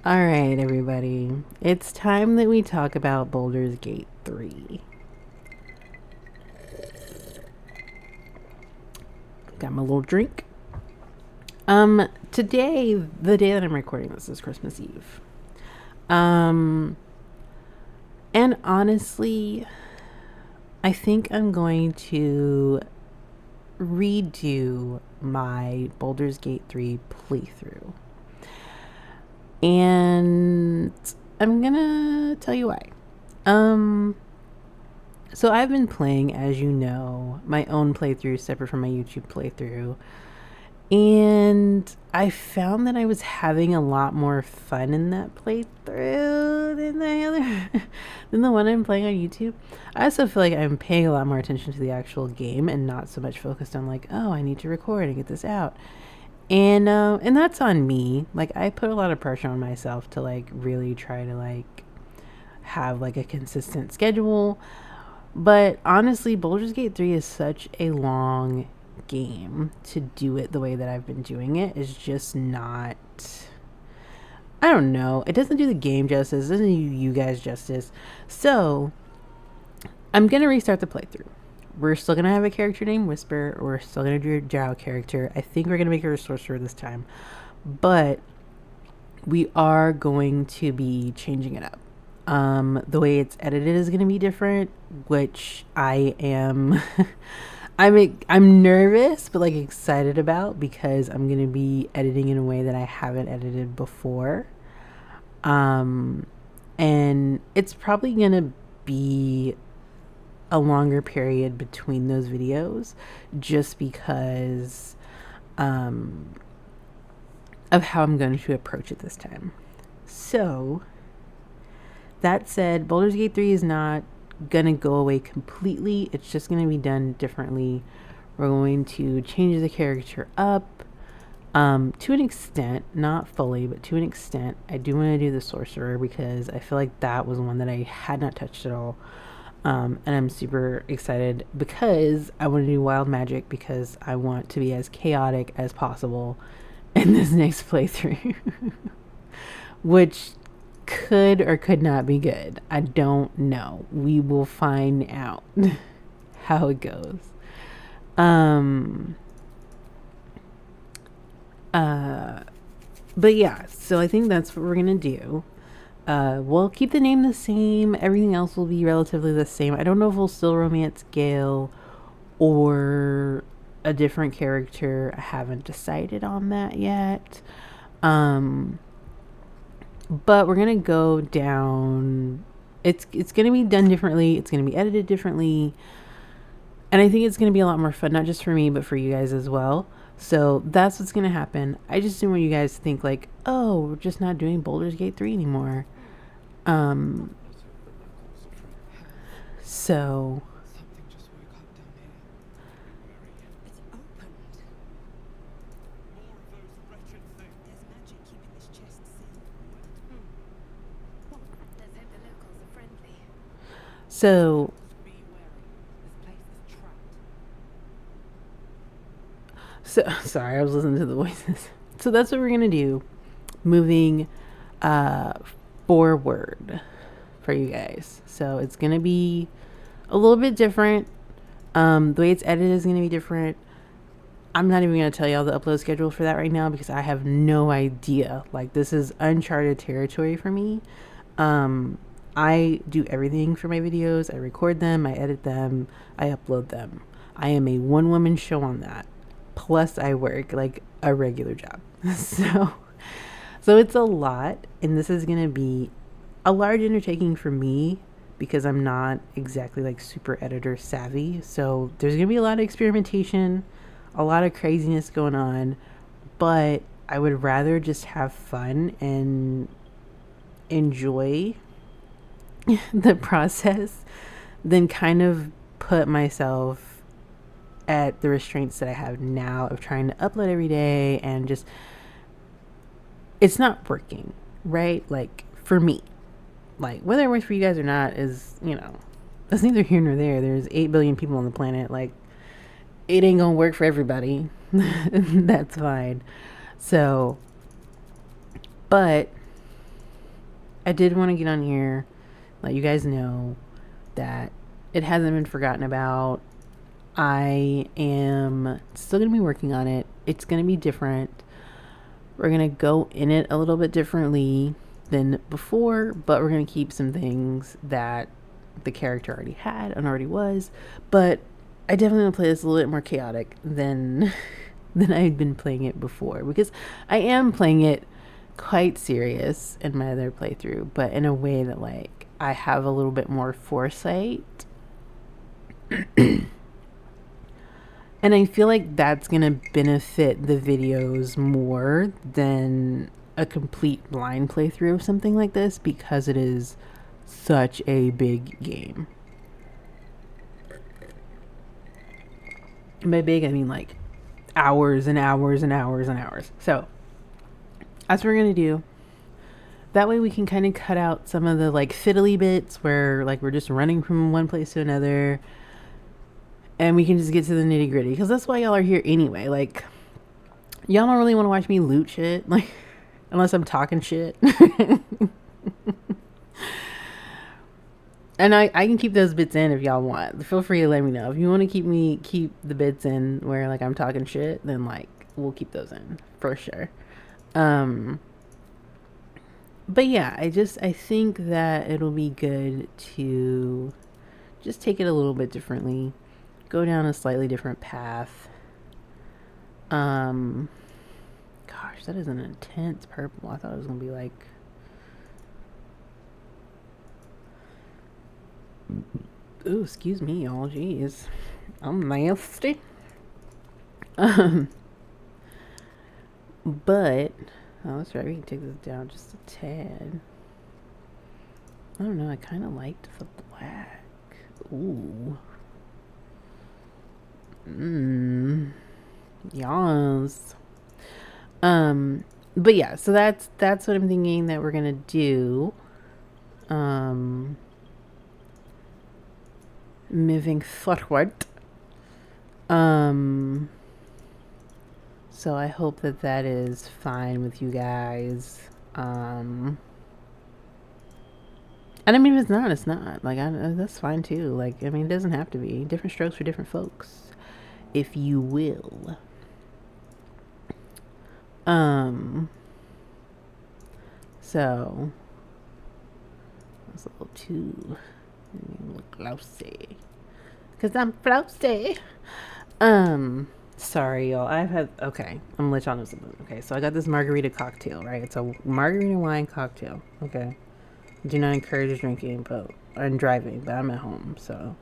All right, everybody. It's time that we talk about Baldur's Gate 3. Got my little drink. Today, the day that I'm recording this is Christmas Eve. Um, and honestly, I think I'm going to redo my Baldur's Gate 3 playthrough. And I'm gonna tell you why. Um, so I've been playing, as you know, my own playthrough separate from my YouTube playthrough. And I found that I was having a lot more fun in that playthrough than the other than the one I'm playing on YouTube. I also feel like I'm paying a lot more attention to the actual game and not so much focused on like, oh, I need to record and get this out. And that's on me. Like I put a lot of pressure on myself to like really try to like have like a consistent schedule. But honestly, Baldur's Gate 3 is such a long game. To do it the way that I've been doing it is just not, I don't know. It doesn't do the game justice, it doesn't do you guys justice. So I'm gonna restart the playthrough. We're still gonna have a character named Whisper. We're still gonna do a Drow character. I think we're gonna make her a sorcerer this time. But we are going to be changing it up. The way it's edited is going to be different, which I am I'm nervous but like excited about because I'm going to be editing in a way that I haven't edited before. Um and it's probably going to be a longer period between those videos just because um of how I'm going to approach it this time. So, that said, Baldur's Gate 3 is not going to go away completely. It's just going to be done differently. We're going to change the character up to an extent, not fully, but to an extent. I do want to do the sorcerer because I feel like that was one that I had not touched at all. And I'm super excited because I want to do wild magic because I want to be as chaotic as possible in this next playthrough. Which could or could not be good. I don't know. We will find out how it goes. Um but yeah, so I think that's what we're gonna do. We'll keep the name the same. Everything else will be relatively the same. I don't know if we'll still romance Gale or a different character. I haven't decided on that yet. But we're gonna go down. It's gonna be done differently. It's gonna be edited differently, and I think it's gonna be a lot more fun, not just for me but for you guys as well. So that's what's gonna happen. I just didn't want you guys to think like, oh, we're just not doing Baldur's Gate 3 anymore. Um, so so so sorry, I was listening to the voices. So that's what we're gonna do, moving uh forward for you guys. So it's gonna be a little bit different. The way it's edited is gonna be different. I'm not even gonna tell y'all the upload schedule for that right now because I have no idea. Like this is uncharted territory for me. I do everything for my videos. I record them, I edit them, I upload them. I am a one woman show on that. Plus I work like a regular job. So it's a lot, and this is going to be a large undertaking for me because I'm not exactly like super editor savvy. So there's going to be a lot of experimentation, a lot of craziness going on, but I would rather just have fun and enjoy the process than kind of put myself at the restraints that I have now of trying to upload every day and just it's not working, right? Like for me, like whether it works for you guys or not is, that's neither here nor there. There's 8 billion people on the planet. Like it ain't gonna work for everybody. That's fine. So, but I did want to get on here, let you guys know that it hasn't been forgotten about. I am still going to be working on it. It's going to be different. We're going to go in it a little bit differently than before, but we're going to keep some things that the character already had and already was. But I definitely want to play this a little bit more chaotic than than I had been playing it before, because I am playing it quite serious in my other playthrough, but in a way that like I have a little bit more foresight. And I feel like that's going to benefit the videos more than a complete blind playthrough of something like this, because it is such a big game. And by big, I mean like hours and hours and hours and hours. So that's what we're going to do. That way we can kind of cut out some of the like fiddly bits where like we're just running from one place to another. And we can just get to the nitty gritty, because that's why y'all are here anyway. Like, y'all don't really want to watch me loot shit, like, unless I'm talking shit. And I can keep those bits in if y'all want. Feel free to let me know. If you want to keep the bits in where like I'm talking shit, then like we'll keep those in for sure. But yeah, I think that it'll be good to just take it a little bit differently. Go down a slightly different path. Gosh, that is an intense purple. I thought it was gonna be like, ooh, excuse me, y'all. Jeez, I'm nasty. But oh, that's right. We can take this down just a tad. I don't know. I kind of liked the black. Ooh. Yes. But yeah, so that's what I'm thinking that we're gonna do. Moving forward. So I hope that is fine with you guys. And I mean, if it's not, it's not. Like, that's fine too. Like, I mean, it doesn't have to be. Different strokes for different folks, if you will. So that's a little too flousy, because I'm flousy. Sorry, y'all. Okay, I'm gonna let y'all know something. Okay, so I got this margarita cocktail, right? It's a margarita wine cocktail. Okay. Do not encourage drinking and driving, but I'm at home, so.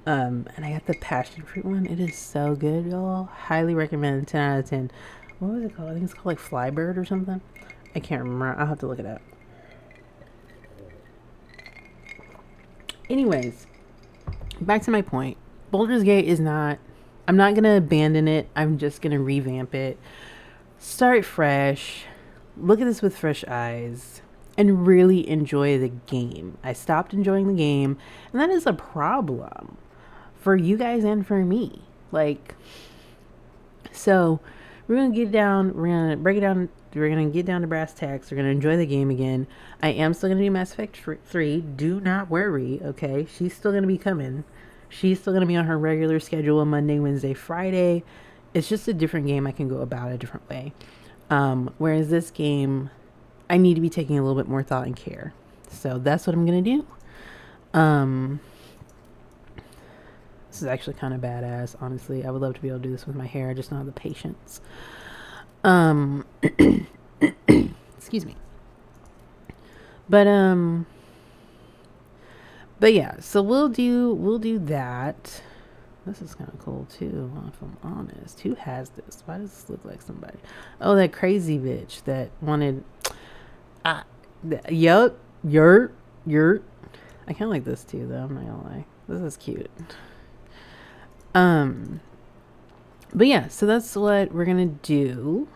And I got the passion fruit one. It is so good, y'all. Highly recommend. 10 out of 10. What was it called? I think it's called like Flybird or something. I can't remember. I'll have to look it up. Anyways, back to my point. Baldur's Gate is not... I'm not going to abandon it. I'm just going to revamp it. Start fresh. Look at this with fresh eyes. And really enjoy the game. I stopped enjoying the game. And that is a problem for you guys and for me. Like... So... We're going to get down, we're going to break it down, we're going to get down to brass tacks, we're going to enjoy the game again. I am still going to do Mass Effect 3, do not worry, okay? She's still going to be coming. She's still going to be on her regular schedule on Monday, Wednesday, Friday. It's just a different game. I can go about a different way. Whereas this game, I need to be taking a little bit more thought and care. So that's what I'm going to do. This is actually kind of badass, honestly. I would love to be able to do this with my hair. I just don't have the patience. Excuse me. But yeah, so we'll do that. This is kind of cool too, if I'm honest. Who has this? Why does this look like somebody? Oh, that crazy bitch that wanted yup, yurt. I kind of like this too, though. I'm not gonna lie. This is cute. But yeah, so that's what we're gonna do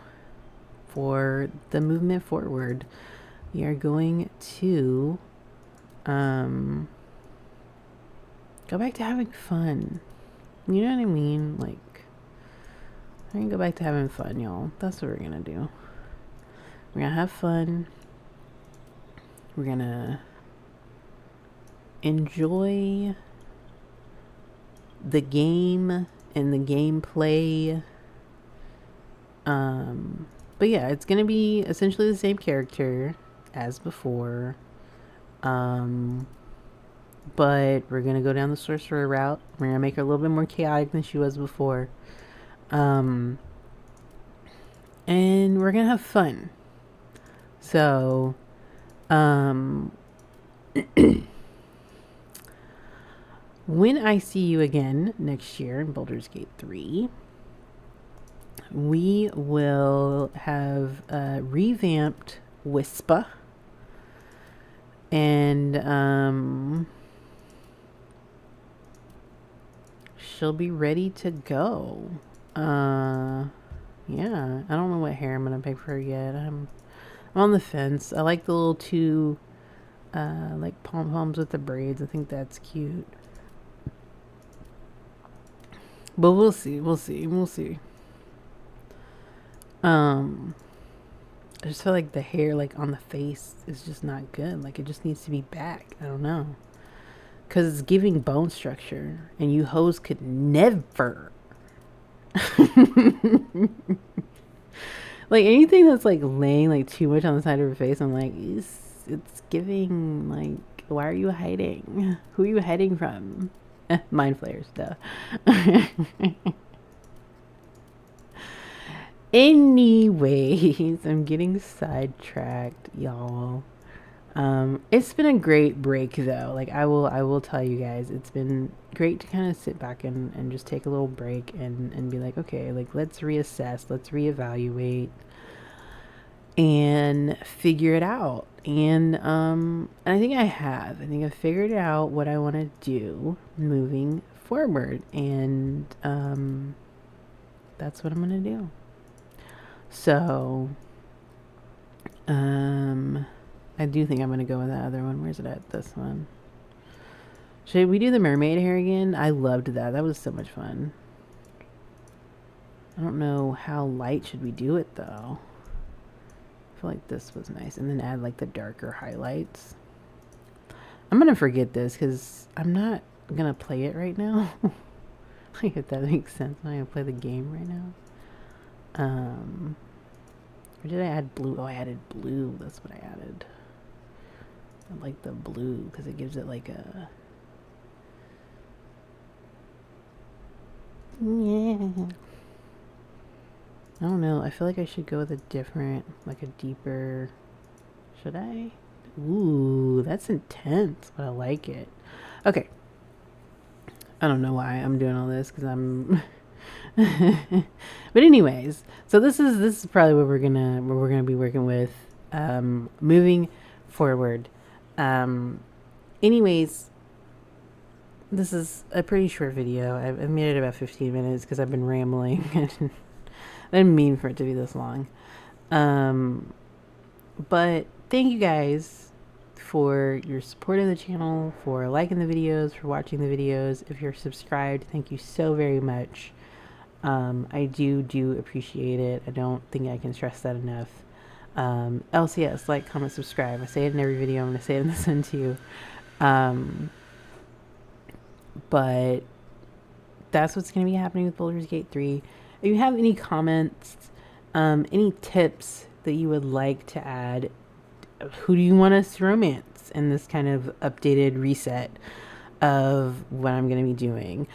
for the movement forward. We are going to go back to having fun. You know what I mean? Like, we're gonna go back to having fun, y'all. That's what we're gonna do. We're gonna have fun. We're gonna enjoy the game and the gameplay. But yeah, it's gonna be essentially the same character as before. But we're gonna go down the sorcerer route. We're gonna make her a little bit more chaotic than she was before. And we're gonna have fun. So, when I see you again next year in Baldur's Gate 3, we will have revamped Wispa. And she'll be ready to go. Yeah, I don't know what hair I'm gonna pick for her yet. I'm on the fence. I like the little two like pom-poms with the braids. I think that's cute. But we'll see. I just feel like the hair like on the face is just not good. Like it just needs to be back. I don't know. Cause it's giving bone structure, and you hoes could never. Like anything that's like laying like too much on the side of her face, I'm like, it's giving like, why are you hiding? Who are you hiding from? Mind flayers, duh. Anyways, I'm getting sidetracked, y'all. It's been a great break though. Like I will tell you guys, it's been great to kind of sit back and just take a little break and be like, okay, like let's reassess, let's reevaluate and figure it out. And I think I've figured out what I want to do moving forward, and that's what I'm gonna do. So I do think I'm gonna go with that other one. Where's it at? This one. Should we do the mermaid hair again? I loved that. That was so much fun. I don't know how light should we do it though. I feel like this was nice. And then add like the darker highlights. I'm gonna forget this because I'm not gonna play it right now. Like if that makes sense. I'm not gonna play the game right now. Or did I add blue? Oh, I added blue. That's what I added. I like the blue because it gives it like a... Yeah. I don't know. I feel like I should go with a different, like a deeper... Should I? Ooh, that's intense, but I like it. Okay. I don't know why I'm doing all this because I'm... But anyways, so this is probably what we're gonna be working with moving forward. Anyways, this is a pretty short video. I've made it about 15 minutes because I've been rambling. I didn't mean for it to be this long. But thank you guys for your support of the channel, for liking the videos, for watching the videos. If you're subscribed, thank you so very much. I do appreciate it. I don't think I can stress that enough. LCS, like, comment, subscribe. I say it in every video. I'm going to say it in this one too. But that's what's going to be happening with Baldur's Gate 3. If you have any comments, any tips that you would like to add, who do you want us to romance in this kind of updated reset of what I'm going to be doing?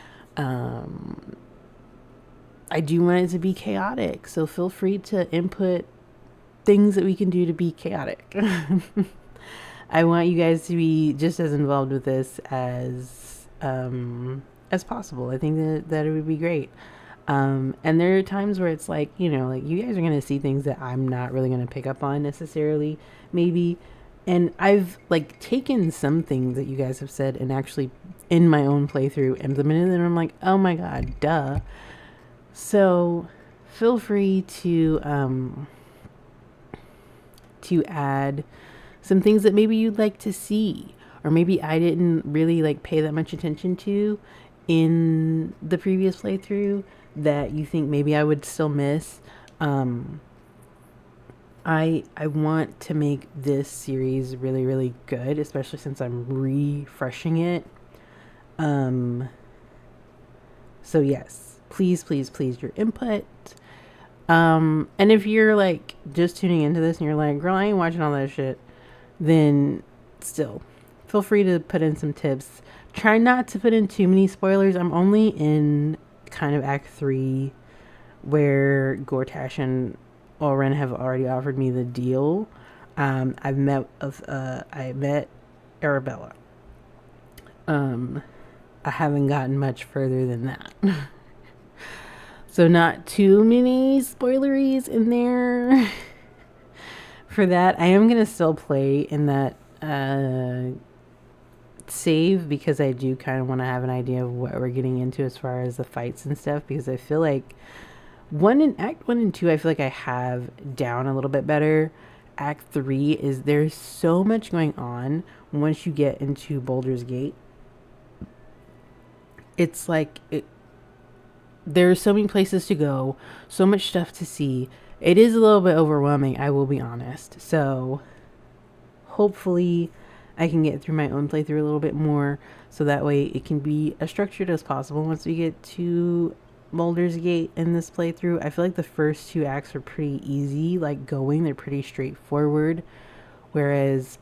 I do want it to be chaotic, so feel free to input things that we can do to be chaotic. I want you guys to be just as involved with this as possible. I think that it would be great. And there are times where it's like, you know, like you guys are going to see things that I'm not really going to pick up on necessarily, maybe. And I've like taken some things that you guys have said and actually in my own playthrough implemented them. And I'm like, oh my God, duh. So feel free to add some things that maybe you'd like to see, or maybe I didn't really like pay that much attention to in the previous playthrough that you think maybe I would still miss. I'm I want to make this series really, really good, especially since I'm refreshing it. Um, so yes, please, please, please, your input. And if you're like just tuning into this and you're like, girl, I ain't watching all that shit, then still feel free to put in some tips. Try not to put in too many spoilers. I'm only in kind of Act 3 where Gortash and Oren have already offered me the deal. I met Arabella. I haven't gotten much further than that. So not too many spoileries in there for that. I am going to still play in that save because I do kind of want to have an idea of what we're getting into as far as the fights and stuff, because I feel like Act 1 and 2 I feel like I have down a little bit better. Act 3 is there's so much going on once you get into Baldur's Gate. It's like there's so many places to go, so much stuff to see. It is a little bit overwhelming, I will be honest. So hopefully I can get through my own playthrough a little bit more, so that way it can be as structured as possible once we get to Baldur's Gate in this playthrough. I feel like the first 2 acts are pretty easy, like going, they're pretty straightforward. Whereas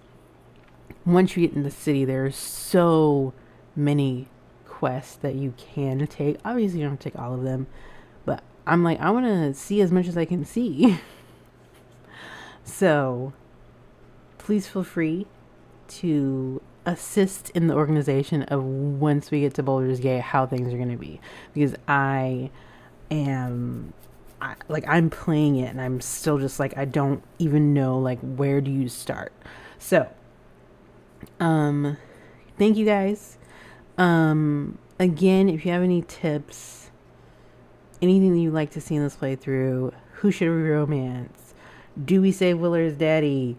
once you get in the city, there's so many quests that you can take. Obviously, you don't have to take all of them, but I'm like, I want to see as much as I can see. So please feel free to assist in the organization of once we get to Baldur's Gate, how things are going to be, because I'm playing it and I'm still just like, I don't even know like where do you start. So thank you guys. Again, if you have any tips, anything that you'd like to see in this playthrough, who should we romance? Do we save Willard's daddy?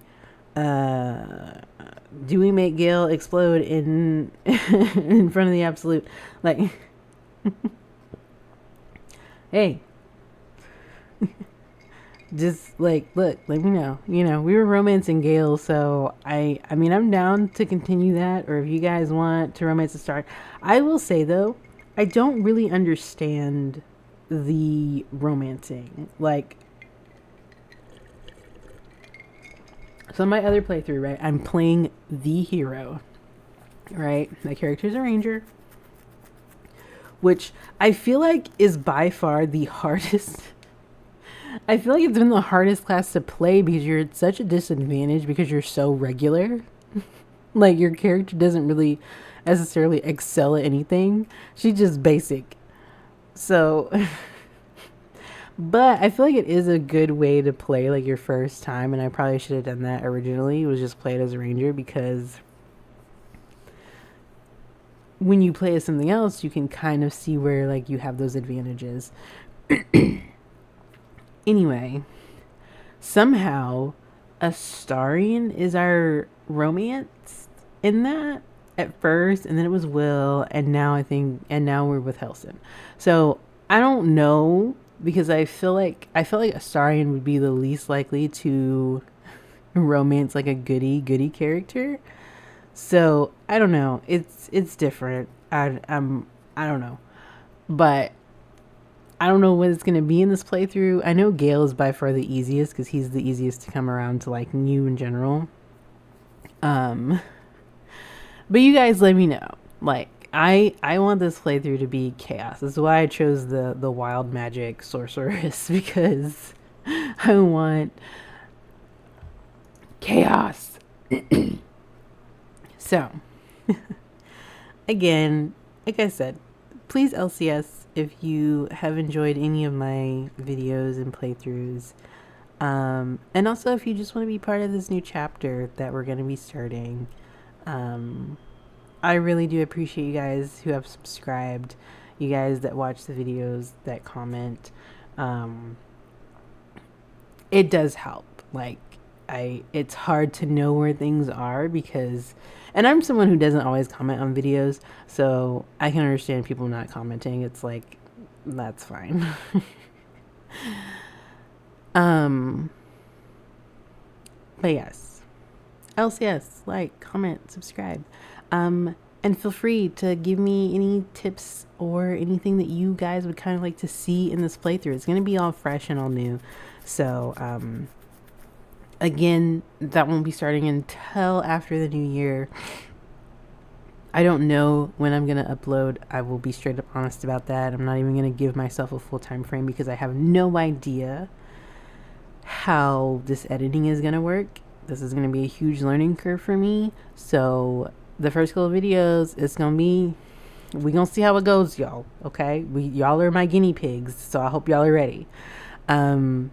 Do we make Gale explode in in front of the Absolute? Like, hey, just like, look, let me know. You know, we were romancing Gale, so I mean, I'm down to continue that. Or if you guys want to romance the start, I will say though, I don't really understand the romancing. Like, so my other playthrough, right? I'm playing the hero, right? My character's a ranger, which I feel like is by far the hardest. I feel like it's been the hardest class to play because you're at such a disadvantage because you're so regular. Like, your character doesn't really necessarily excel at anything. She's just basic. So, but I feel like it is a good way to play like your first time, and I probably should have done that originally. Was just play it as a ranger, because when you play as something else, you can kind of see where like you have those advantages. Anyway, somehow Astarion is our romance in that at first, and then it was Will, and now we're with Helson. So I don't know, because I feel like Astarion would be the least likely to romance like a goody character. So I don't know. It's different. I don't know, but I don't know what it's going to be in this playthrough. I know Gale is by far the easiest because he's the easiest to come around to like new in general. But you guys let me know. Like, I want this playthrough to be chaos. This is why I chose the wild magic sorceress, because I want chaos. So, again, like I said, please LCS if you have enjoyed any of my videos and playthroughs. And also if you just want to be part of this new chapter that we're going to be starting. I really do appreciate you guys who have subscribed, you guys that watch the videos, that comment. It does help. Like, it's hard to know where things are because, and I'm someone who doesn't always comment on videos, so I can understand people not commenting. It's like, that's fine. But yes, else yes, like, comment, subscribe. And feel free to give me any tips or anything that you guys would kind of like to see in this playthrough. It's going to be all fresh and all new. So, again, that won't be starting until after the new year. I don't know when I'm going to upload. I will be straight up honest about that. I'm not even going to give myself a full time frame because I have no idea how this editing is going to work. This is going to be a huge learning curve for me. So the first couple of videos, it's going to be, we going to see how it goes, y'all. Okay. Y'all are my guinea pigs. So I hope y'all are ready. But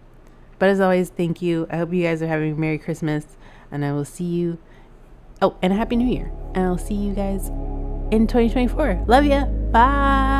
as always, thank you. I hope you guys are having a Merry Christmas, and I will see you. Oh, and a Happy New Year. And I'll see you guys in 2024. Love ya. Bye.